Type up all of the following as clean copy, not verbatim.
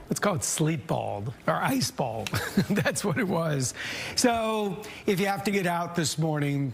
let's call it sleet balled or ice balled. That's what it was. So if you have to get out this morning,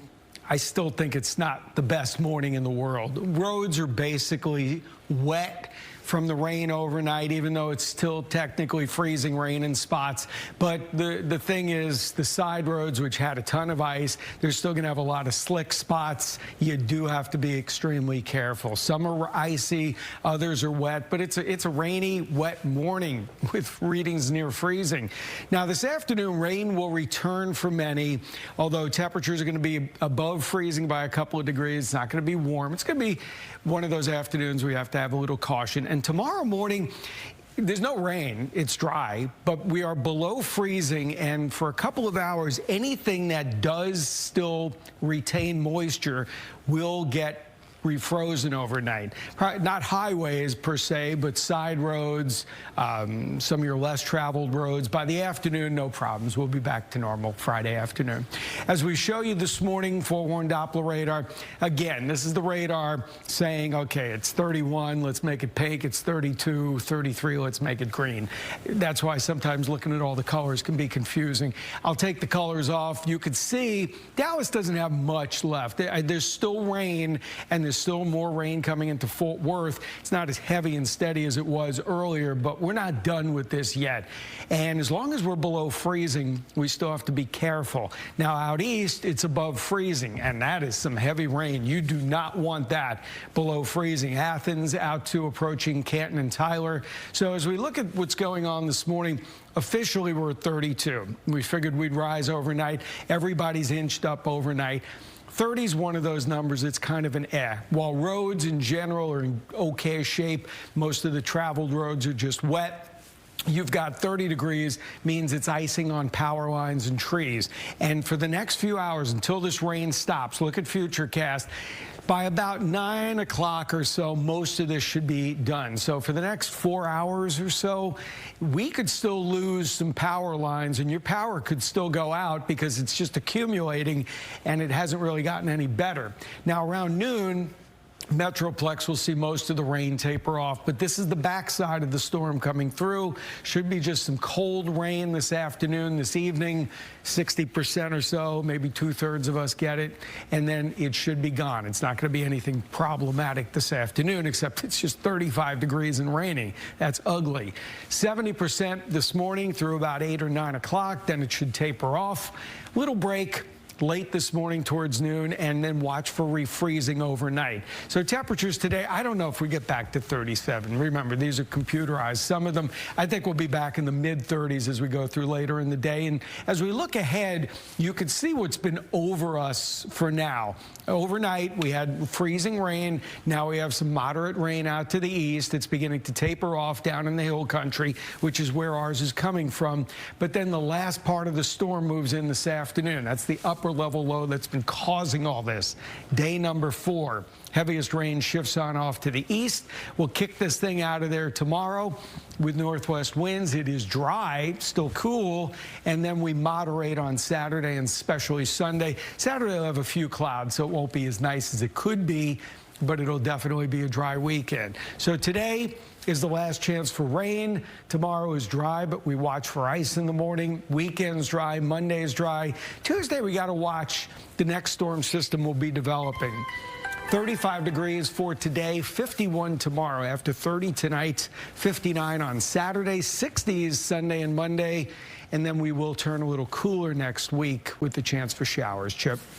I still think it's not the best morning in the world. Roads are basically wet from the rain overnight, even though it's still technically freezing rain in spots. But the thing is, the side roads, which had a ton of ice, they're still going to have a lot of slick spots. You do have to be extremely careful. Some are icy, others are wet, but it's a rainy, wet morning with readings near freezing. Now, this afternoon, rain will return for many, although temperatures are going to be above freezing by a couple of degrees. It's not going to be warm. It's going to be one of those afternoons we have to have a little caution. And tomorrow morning, there's no rain, it's dry, but we are below freezing, and for a couple of hours, anything that does still retain moisture will get refrozen overnight. Not highways per se, but side roads, some of your less traveled roads. By the afternoon, no problems. We'll be back to normal Friday afternoon. As we show you this morning, forewarned Doppler radar, again, this is the radar saying, okay, it's 31, let's make it pink. It's 32, 33, let's make it green. That's why sometimes looking at all the colors can be confusing. I'll take the colors off. You could see Dallas doesn't have much left. There's still rain, and there's still more rain coming into Fort Worth. It's not as heavy and steady as it was earlier, but we're not done with this yet. And as long as we're below freezing, we still have to be careful. Now, out east, it's above freezing, and that is some heavy rain. You do not want that below freezing. Athens out to approaching Canton and Tyler. So as we look at what's going on this morning, officially we're at 32. We figured we'd rise overnight. Everybody's inched up overnight. 30 is one of those numbers. It's kind of an eh. While roads in general are in okay shape, most of the traveled roads are just wet. You've got 30 degrees, means it's icing on power lines and trees. And for the next few hours, until this rain stops, look at FUTURECAST. By about 9 o'clock or so, most of this should be done. So for the next 4 hours or so, we could still lose some power lines, and your power could still go out because it's just accumulating, and it hasn't really gotten any better. Now, around noon, Metroplex will see most of the rain taper off, but this is the backside of the storm coming through. Should be just some cold rain this afternoon, this evening, 60% or so, maybe 2/3 of us get it, and then it should be gone. It's not going to be anything problematic this afternoon, except it's just 35 degrees and raining. That's ugly. 70% this morning through about 8 or 9 o'clock, then it should taper off. Little break late this morning towards noon, and then watch for refreezing overnight. So temperatures today, I don't know if we get back to 37. Remember, these are computerized. Some of them, I think we'll be back in the mid-30s as we go through later in the day. And as we look ahead, you can see what's been over us for now. Overnight, we had freezing rain. Now we have some moderate rain out to the east. It's beginning to taper off down in the hill country, which is where ours is coming from. But then the last part of the storm moves in this afternoon. That's the upper level low that's been causing all this. Day number 4. Heaviest rain shifts on off to the east. We'll kick this thing out of there tomorrow with northwest winds. It is dry, still cool, and then we moderate on Saturday and especially Sunday. Saturday will have a few clouds, so it won't be as nice as it could be, but it'll definitely be a dry weekend. So today is the last chance for rain. Tomorrow is dry, but we watch for ice in the morning. Weekend's dry, Monday is dry. Tuesday, we got to watch the next storm system will be developing. 35 degrees for today, 51 tomorrow. After 30 tonight, 59 on Saturday, 60s Sunday and Monday, and then we will turn a little cooler next week with the chance for showers. Chip.